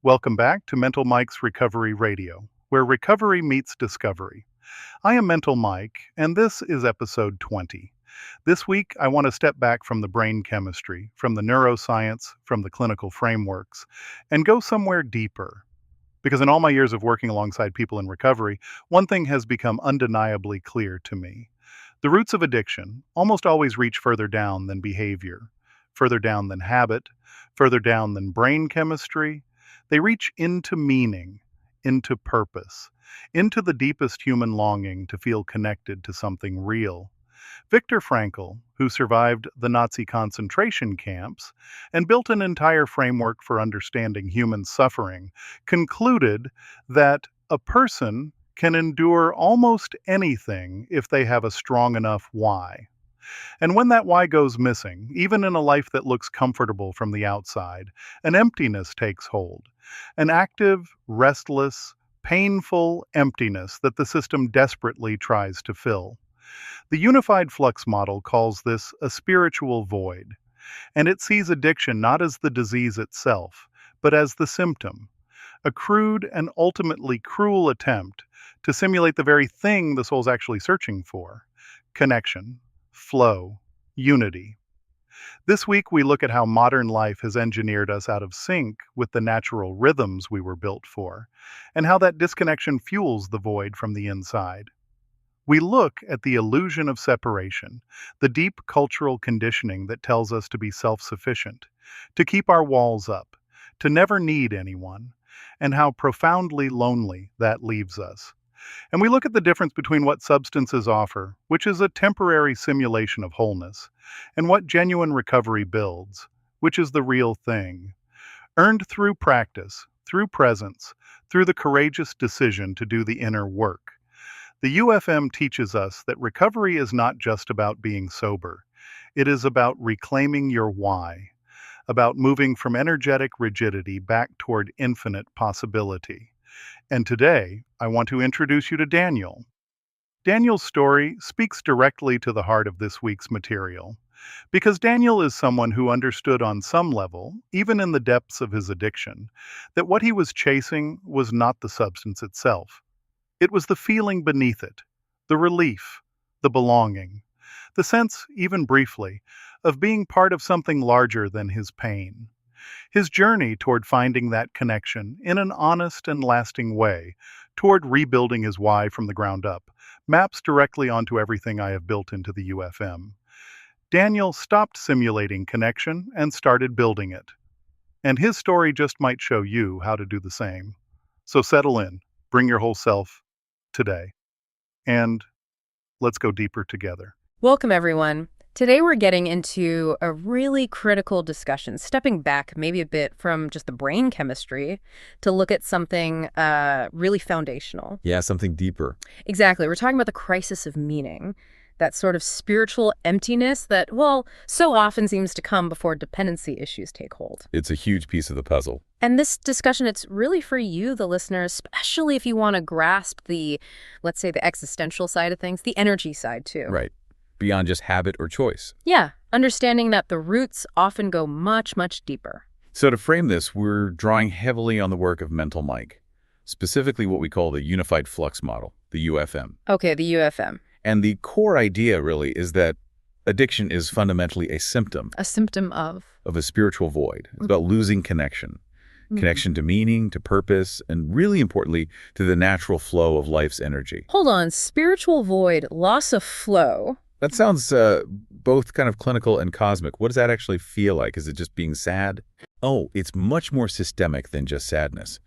Welcome back to Mental Mike's Recovery Radio, where recovery meets discovery. I am Mental Mike, and this is episode 20. This week, I want to step back from the brain chemistry, from the neuroscience, from the clinical frameworks, and go somewhere deeper. Because in all my years of working alongside people in recovery, one thing has become undeniably clear to me. The roots of addiction almost always reach further down than behavior, further down than habit, further down than brain chemistry. They reach into meaning, into purpose, into the deepest human longing to feel connected to something real. Viktor Frankl, who survived the Nazi concentration camps and built an entire framework for understanding human suffering, concluded that a person can endure almost anything if they have a strong enough why. And when that why goes missing, even in a life that looks comfortable from the outside, an emptiness takes hold. An active, restless, painful emptiness that the system desperately tries to fill. The unified Flux model calls this a spiritual void, and it sees addiction not as the disease itself, but as the symptom, a crude and ultimately cruel attempt to simulate the very thing the soul's actually searching for: connection, flow, unity. This week, we look at how modern life has engineered us out of sync with the natural rhythms we were built for, and how that disconnection fuels the void from the inside. We look at the illusion of separation, the deep cultural conditioning that tells us to be self-sufficient, to keep our walls up, to never need anyone, and how profoundly lonely that leaves us. And we look at the difference between what substances offer, which is a temporary simulation of wholeness, and what genuine recovery builds, which is the real thing, earned through practice, through presence, through the courageous decision to do the inner work. The UFM teaches us that recovery is not just about being sober. It is about reclaiming your why, about moving from energetic rigidity back toward infinite possibility. And today, I want to introduce you to Daniel. Daniel's story speaks directly to the heart of this week's material, because Daniel is someone who understood on some level, even in the depths of his addiction, that what he was chasing was not the substance itself. It was the feeling beneath it, the relief, the belonging, the sense, even briefly, of being part of something larger than his pain. His journey toward finding that connection in an honest and lasting way, toward rebuilding his why from the ground up, maps directly onto everything I have built into the UFM. Daniel stopped simulating connection and started building it. And his story just might show you how to do the same. So settle in, bring your whole self today, and let's go deeper together. Welcome, everyone. Today we're getting into a really critical discussion, stepping back maybe a bit from just the brain chemistry to look at something really foundational. Yeah, something deeper. Exactly. We're talking about the crisis of meaning, that sort of spiritual emptiness that, well, so often seems to come before dependency issues take hold. It's a huge piece of the puzzle. And this discussion, it's really for you, the listener, especially if you want to grasp the, let's say, the existential side of things, the energy side too. Right. Beyond just habit or choice. Yeah, understanding that the roots often go much, much deeper. So to frame this, we're drawing heavily on the work of Mental Mike, specifically what we call the unified flux model, the UFM. Okay, the UFM. And the core idea really is that addiction is fundamentally a symptom. A symptom of a spiritual void. It's about losing connection. Connection to meaning, to purpose, and really importantly, to the natural flow of life's energy. Hold on, spiritual void, loss of flow. That sounds both kind of clinical and cosmic. What does that actually feel like? Is it just being sad? Oh, it's much more systemic than just sadness.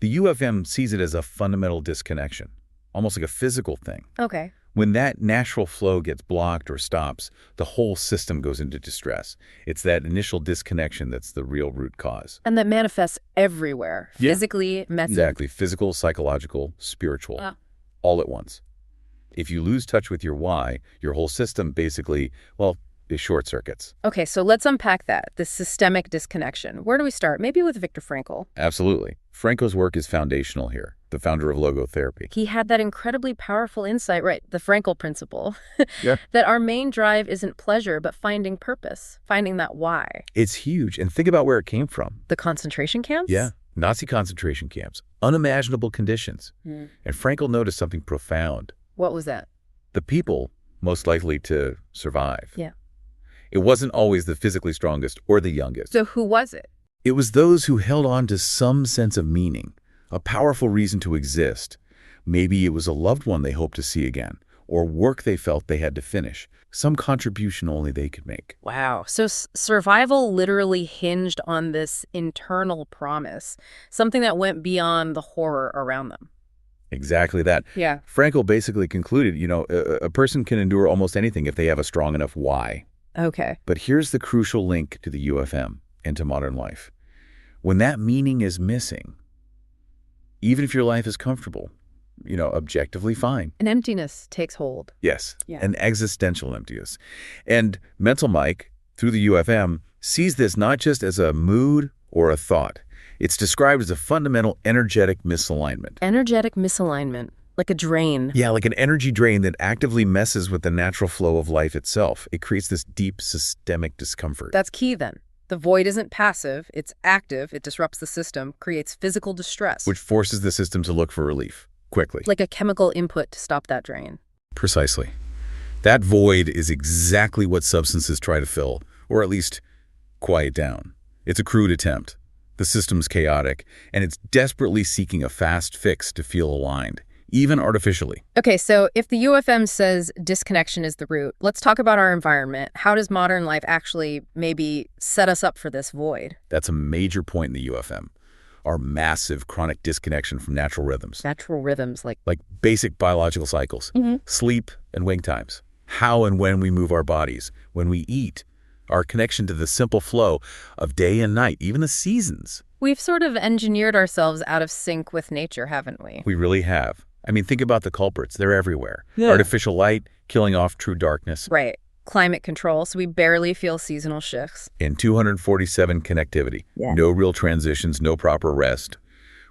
The UFM sees it as a fundamental disconnection, almost like a physical thing. Okay. When that natural flow gets blocked or stops, the whole system goes into distress. It's that initial disconnection that's the real root cause. And that manifests everywhere, physically, mentally. Exactly. Physical, psychological, spiritual, all at once. If you lose touch with your why, your whole system basically, well, is short circuits. Okay, so let's unpack that, the systemic disconnection. Where do we start? Maybe with Viktor Frankl. Absolutely. Frankl's work is foundational here, the founder of logotherapy. He had that incredibly powerful insight, right, the Frankl principle, Yeah. that our main drive isn't pleasure, but finding purpose, finding that why. It's huge. And think about where it came from. The concentration camps? Yeah. Nazi concentration camps, unimaginable conditions. Hmm. And Frankl noticed something profound. What was that? The people most likely to survive. Yeah. It wasn't always the physically strongest or the youngest. So who was it? It was those who held on to some sense of meaning, a powerful reason to exist. Maybe it was a loved one they hoped to see again, or work they felt they had to finish, some contribution only they could make. Wow. So survival literally hinged on this internal promise, something that went beyond the horror around them. Exactly that. Yeah. Frankl basically concluded, a person can endure almost anything if they have a strong enough why. Okay. But here's the crucial link to the UFM and to modern life. When that meaning is missing, even if your life is comfortable, objectively fine. An emptiness takes hold. Yes, Yeah. an existential emptiness. And Mental Mike, through the UFM, sees this not just as a mood or a thought. It's described as a fundamental energetic misalignment. Energetic misalignment, like a drain. Yeah, like an energy drain that actively messes with the natural flow of life itself. It creates this deep systemic discomfort. That's key then. The void isn't passive, it's active, it disrupts the system, creates physical distress. Which forces the system to look for relief, quickly. Like a chemical input to stop that drain. Precisely. That void is exactly what substances try to fill, or at least quiet down. It's a crude attempt. The system's chaotic, and it's desperately seeking a fast fix to feel aligned, even artificially. Okay, so if the UFM says disconnection is the root, let's talk about our environment. How does modern life actually maybe set us up for this void? That's a major point in the UFM. Our massive chronic disconnection from natural rhythms. Natural rhythms like Basic biological cycles, sleep and wake times, how and when we move our bodies, when we eat, our connection to the simple flow of day and night, even the seasons. We've sort of engineered ourselves out of sync with nature, haven't we? We really have. I mean, think about the culprits. They're everywhere. Yeah. Artificial light, killing off true darkness. Right. Climate control, so we barely feel seasonal shifts. And 247 connectivity. Yeah. No real transitions, no proper rest.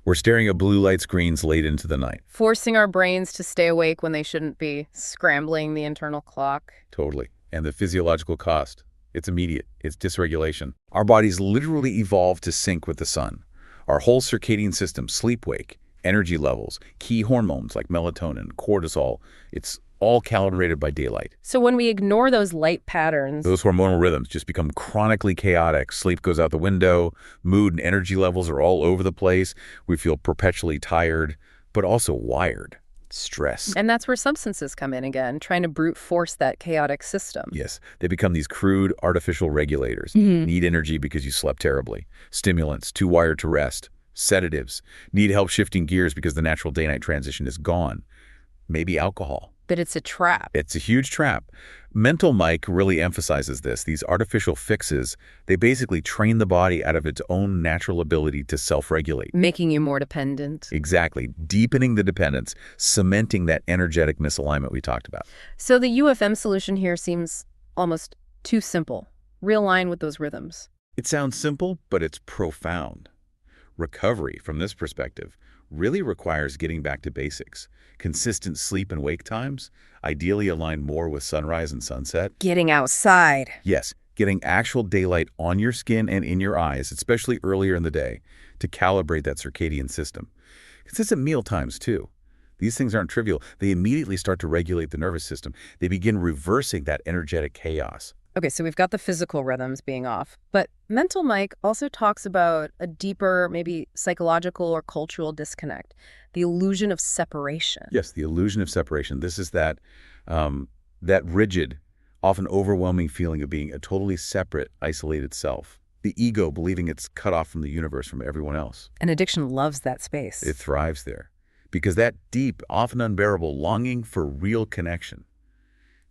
We're staring at blue light screens late into the night. Forcing our brains to stay awake when they shouldn't be, scrambling the internal clock. Totally. And the physiological cost. It's immediate. It's dysregulation. Our bodies literally evolved to sync with the sun. Our whole circadian system, sleep-wake, energy levels, key hormones like melatonin, cortisol, it's all calibrated by daylight. So when we ignore those light patterns... Those hormonal rhythms just become chronically chaotic. Sleep goes out the window. Mood and energy levels are all over the place. We feel perpetually tired, but also wired. Stress. And that's where substances come in again, trying to brute force that chaotic system. Yes, they become these crude, artificial regulators. Need energy because you slept terribly. Stimulants, too wired to rest. Sedatives, need help shifting gears because the natural day-night transition is gone. Maybe alcohol. But it's a trap. It's a huge trap. Mental Mike really emphasizes this. These artificial fixes, they basically train the body out of its own natural ability to self-regulate. Making you more dependent. Exactly. Deepening the dependence, cementing that energetic misalignment we talked about. So the UFM solution here seems almost too simple. Realign with those rhythms. It sounds simple, but it's profound. Recovery, from this perspective, really requires getting back to basics. Consistent sleep and wake times, ideally aligned more with sunrise and sunset. Getting outside. Yes, getting actual daylight on your skin and in your eyes, especially earlier in the day, to calibrate that circadian system. Consistent meal times, too. These things aren't trivial. They immediately start to regulate the nervous system. They begin reversing that energetic chaos. Okay, so we've got the physical rhythms being off, but Mental Mike also talks about a deeper, maybe psychological or cultural disconnect, the illusion of separation. Yes, the illusion of separation. This is that rigid, often overwhelming feeling of being a totally separate, isolated self. The ego believing it's cut off from the universe, from everyone else. And addiction loves that space. It thrives there. Because that deep, often unbearable longing for real connection,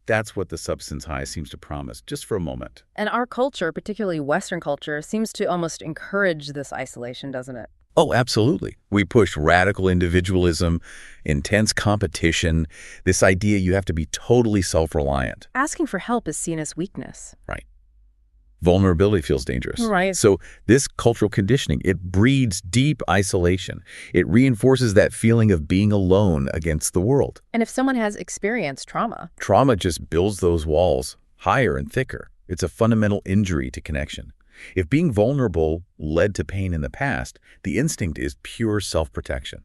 that's what the substance high seems to promise, just for a moment. And our culture, particularly Western culture, seems to almost encourage this isolation, doesn't it? Oh, absolutely. We push radical individualism, intense competition, this idea you have to be totally self-reliant. Asking for help is seen as weakness. Right. Vulnerability feels dangerous. Right. So this cultural conditioning, it breeds deep isolation. It reinforces that feeling of being alone against the world. And if someone has experienced trauma, Trauma just builds those walls higher and thicker. It's a fundamental injury to connection. If being vulnerable led to pain in the past, the instinct is pure self-protection,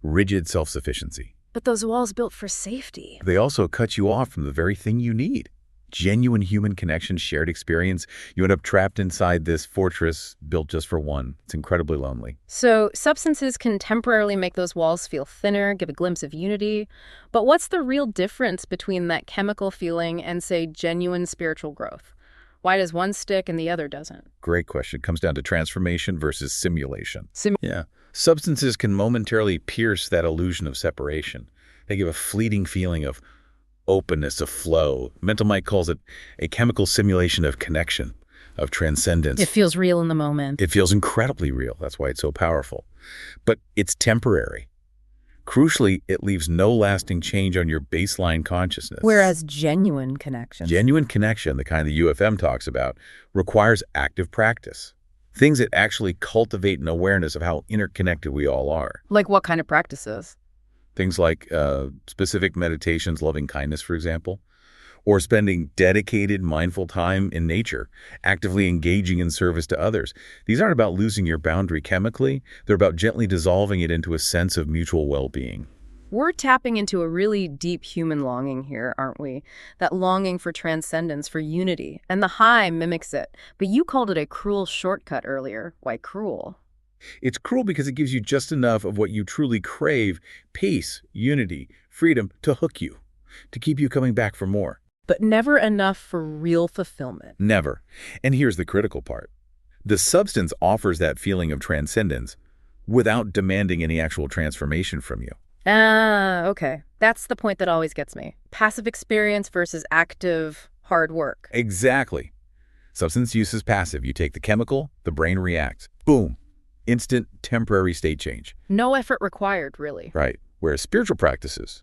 rigid self-sufficiency. But those walls built for safety. They also cut you off from the very thing you need. Genuine human connection, shared experience. You end up trapped inside this fortress built just for one. It's incredibly lonely. So substances can temporarily make those walls feel thinner, give a glimpse of unity. But what's the real difference between that chemical feeling and, say, genuine spiritual growth? Why does one stick and the other doesn't? Great question. It comes down to transformation versus simulation. Yeah. Substances can momentarily pierce that illusion of separation. They give a fleeting feeling of openness, of flow. Mental Mike calls it a chemical simulation of connection, of transcendence. It feels real in the moment. It feels incredibly real. That's why it's so powerful. But it's temporary. Crucially, it leaves no lasting change on your baseline consciousness. Whereas genuine connection. Genuine connection, the kind the UFM talks about, requires active practice. Things that actually cultivate an awareness of how interconnected we all are. Like what kind of practices? Things like specific meditations, loving kindness, for example, or spending dedicated, mindful time in nature, actively engaging in service to others. These aren't about losing your boundary chemically. They're about gently dissolving it into a sense of mutual well-being. We're tapping into a really deep human longing here, aren't we? That longing for transcendence, for unity. And the high mimics it. But you called it a cruel shortcut earlier. Why cruel? It's cruel because it gives you just enough of what you truly crave, peace, unity, freedom, to hook you, to keep you coming back for more. But never enough for real fulfillment. Never. And here's the critical part. The substance offers that feeling of transcendence without demanding any actual transformation from you. Ah, okay. That's the point that always gets me. Passive experience versus active hard work. Exactly. Substance use is passive. You take the chemical, the brain reacts. Boom. Instant, temporary state change. No effort required, really. Right. Whereas spiritual practices,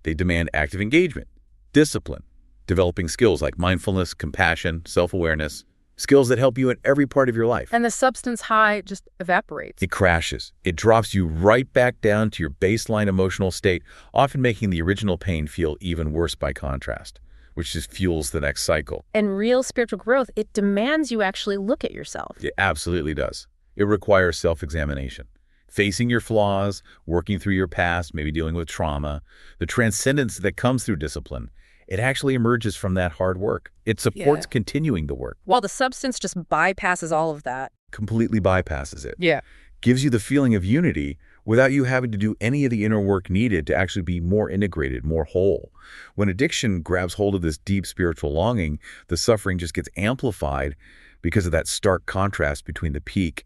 they demand active engagement, discipline, developing skills like mindfulness, compassion, self-awareness, skills that help you in every part of your life. And the substance high just evaporates. It crashes. It drops you right back down to your baseline emotional state, often making the original pain feel even worse by contrast, which just fuels the next cycle. And real spiritual growth, it demands you actually look at yourself. It absolutely does. It requires self-examination, facing your flaws, working through your past, maybe dealing with trauma. The transcendence that comes through discipline, it actually emerges from that hard work. It supports continuing the work. While the substance just bypasses all of that. Completely bypasses it. Yeah. Gives you the feeling of unity without you having to do any of the inner work needed to actually be more integrated, more whole. When addiction grabs hold of this deep spiritual longing, the suffering just gets amplified because of that stark contrast between the peak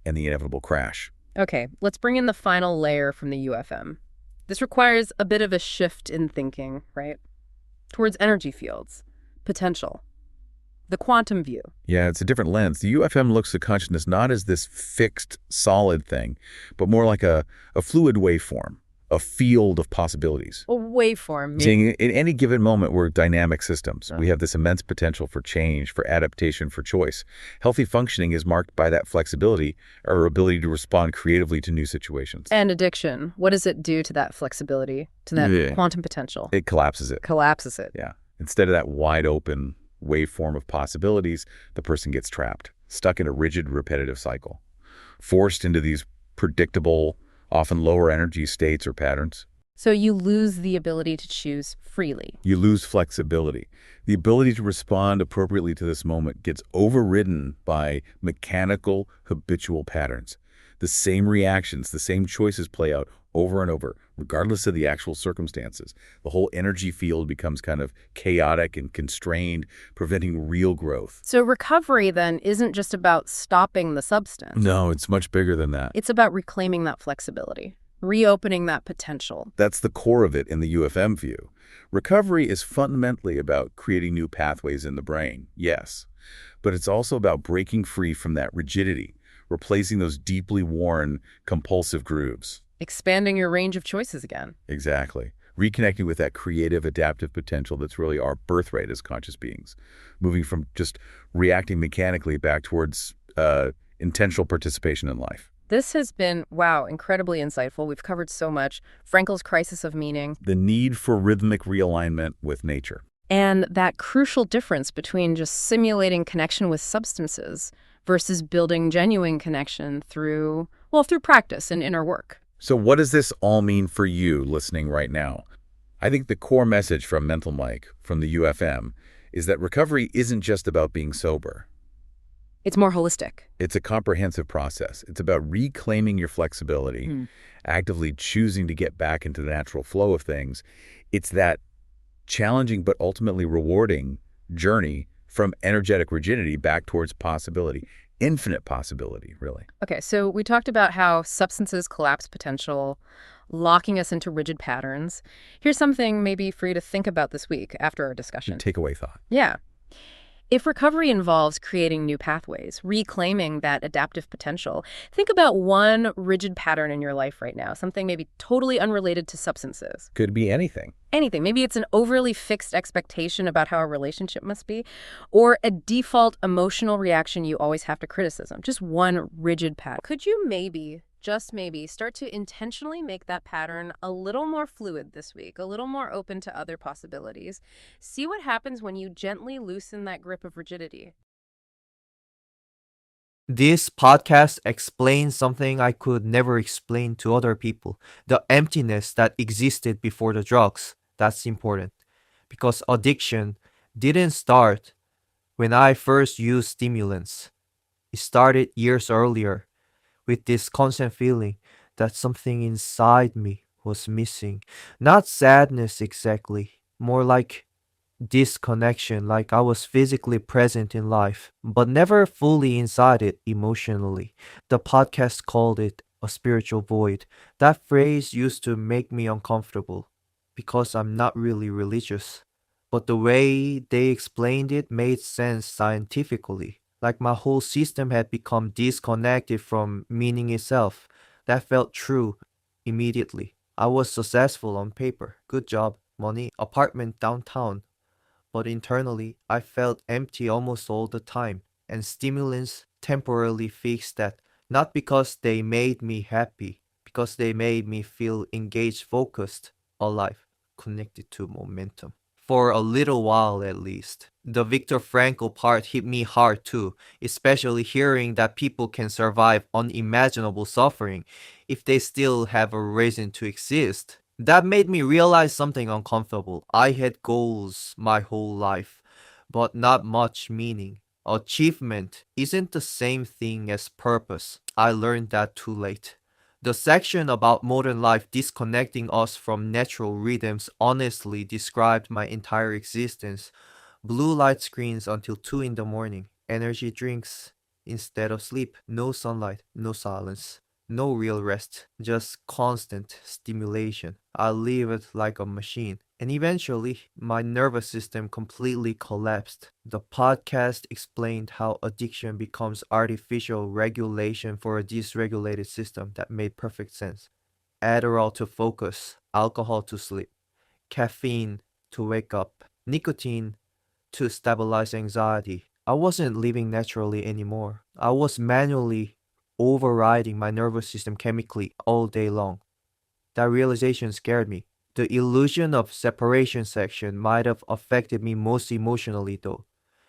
and the inevitable crash. Okay, let's bring in the final layer from the UFM. This requires a bit of a shift in thinking, right? Towards energy fields, potential, the quantum view. Yeah, it's a different lens. The UFM looks at consciousness not as this fixed, solid thing, but more like a fluid waveform, a field of possibilities. A waveform. Seeing in any given moment, we're dynamic systems. We have this immense potential for change, for adaptation, for choice. Healthy functioning is marked by that flexibility, our ability to respond creatively to new situations. And addiction, what does it do to that flexibility, to that quantum potential? It collapses it. Collapses it. Yeah. Instead of that wide open waveform of possibilities, the person gets trapped, stuck in a rigid, repetitive cycle, forced into these predictable, often lower energy states or patterns. So you lose the ability to choose freely. You lose flexibility. The ability to respond appropriately to this moment gets overridden by mechanical, habitual patterns. The same reactions, the same choices play out over and over, regardless of the actual circumstances. The whole energy field becomes kind of chaotic and constrained, preventing real growth. So recovery, then, isn't just about stopping the substance. No, it's much bigger than that. It's about reclaiming that flexibility, reopening that potential. That's the core of it in the UFM view. Recovery is fundamentally about creating new pathways in the brain, yes, but it's also about breaking free from that rigidity, replacing those deeply worn, compulsive grooves. Expanding your range of choices again. Exactly. Reconnecting with that creative, adaptive potential that's really our birthright as conscious beings. Moving from just reacting mechanically back towards intentional participation in life. This has been, wow, incredibly insightful. We've covered so much. Frankl's crisis of meaning. The need for rhythmic realignment with nature. And that crucial difference between just simulating connection with substances versus building genuine connection through practice and inner work. So what does this all mean for you listening right now? I think the core message from Mental Mike, from the UFM, is that recovery isn't just about being sober. It's more holistic. It's a comprehensive process. It's about reclaiming your flexibility, actively choosing to get back into the natural flow of things. It's that challenging but ultimately rewarding journey from energetic rigidity back towards possibility, infinite possibility, really. Okay, so we talked about how substances collapse potential, locking us into rigid patterns. Here's something maybe for you to think about this week after our discussion. Takeaway thought. Yeah. If recovery involves creating new pathways, reclaiming that adaptive potential, think about one rigid pattern in your life right now, something maybe totally unrelated to substances. Could be anything. Anything. Maybe it's an overly fixed expectation about how a relationship must be, or a default emotional reaction you always have to criticism. Just one rigid pattern. Could you maybe, just maybe, start to intentionally make that pattern a little more fluid this week, a little more open to other possibilities? See what happens when you gently loosen that grip of rigidity. This podcast explains something I could never explain to other people. The emptiness that existed before the drugs. That's important. Because addiction didn't start when I first used stimulants. It started years earlier with this constant feeling that something inside me was missing. Not sadness exactly, more like disconnection, like I was physically present in life, but never fully inside it emotionally. The podcast called it a spiritual void. That phrase used to make me uncomfortable because I'm not really religious. But the way they explained it made sense scientifically. Like my whole system had become disconnected from meaning itself. That felt true immediately. I was successful on paper. Good job, money, apartment downtown. But internally, I felt empty almost all the time, and stimulants temporarily fixed that, not because they made me happy, because they made me feel engaged, focused, alive, connected to momentum. For a little while at least. The Viktor Frankl part hit me hard too, especially hearing that people can survive unimaginable suffering if they still have a reason to exist. That made me realize something uncomfortable. I had goals my whole life, but not much meaning. Achievement isn't the same thing as purpose. I learned that too late. The section about modern life disconnecting us from natural rhythms honestly described my entire existence. Blue light screens until 2 in the morning, energy drinks instead of sleep, no sunlight, no silence. No real rest, just constant stimulation. I lived like a machine. And eventually, my nervous system completely collapsed. The podcast explained how addiction becomes artificial regulation for a dysregulated system that made perfect sense. Adderall to focus, alcohol to sleep, caffeine to wake up, nicotine to stabilize anxiety. I wasn't living naturally anymore. I was manually overriding my nervous system chemically all day long. That realization scared me. The illusion of separation section might have affected me most emotionally though,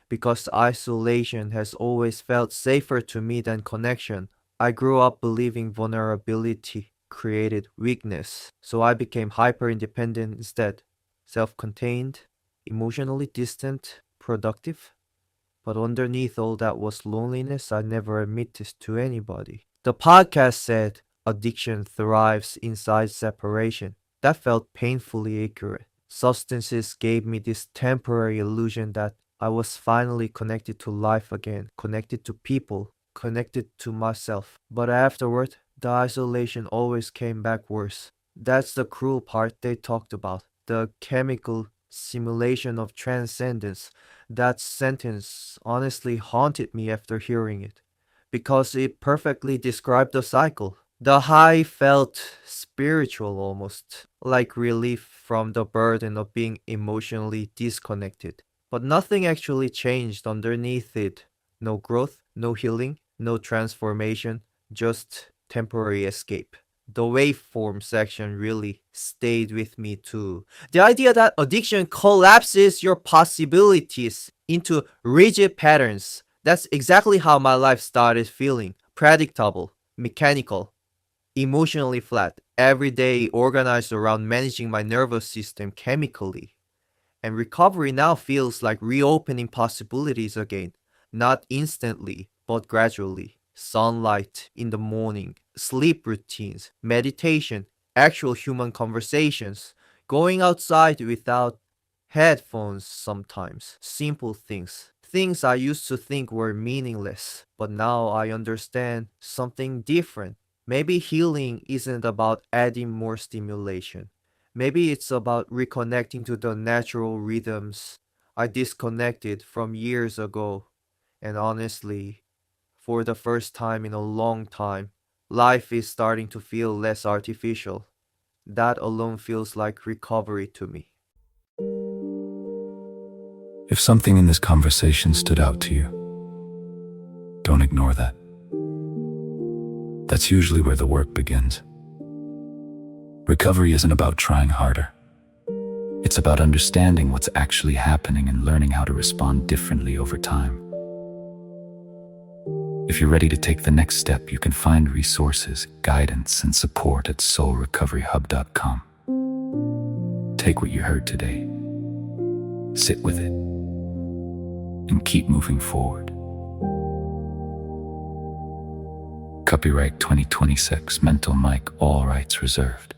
because isolation has always felt safer to me than connection. I grew up believing vulnerability created weakness, so I became hyper-independent instead, self-contained, emotionally distant, productive. But underneath all that was loneliness I never admitted to anybody. The podcast said addiction thrives inside separation. That felt painfully accurate. Substances gave me this temporary illusion that I was finally connected to life again, connected to people, connected to myself. But afterward, the isolation always came back worse. That's the cruel part they talked about. The chemical simulation of transcendence. That sentence honestly haunted me after hearing it, because it perfectly described the cycle. The high felt spiritual almost, like relief from the burden of being emotionally disconnected. But nothing actually changed underneath it. No growth, no healing, no transformation, just temporary escape. The waveform section really stayed with me too. The idea that addiction collapses your possibilities into rigid patterns. That's exactly how my life started feeling. Predictable, mechanical, emotionally flat, every day organized around managing my nervous system chemically. And recovery now feels like reopening possibilities again, not instantly, but gradually. Sunlight in the morning, sleep routines, meditation, actual human conversations, going outside without headphones sometimes, simple things. Things I used to think were meaningless, but now I understand something different. Maybe healing isn't about adding more stimulation. Maybe it's about reconnecting to the natural rhythms I disconnected from years ago. And honestly, for the first time in a long time, life is starting to feel less artificial. That alone feels like recovery to me. If something in this conversation stood out to you, don't ignore that. That's usually where the work begins. Recovery isn't about trying harder. It's about understanding what's actually happening and learning how to respond differently over time. If you're ready to take the next step, you can find resources, guidance, and support at soulrecoveryhub.com. Take what you heard today, sit with it, and keep moving forward. Copyright 2026, Mental Mike, all rights reserved.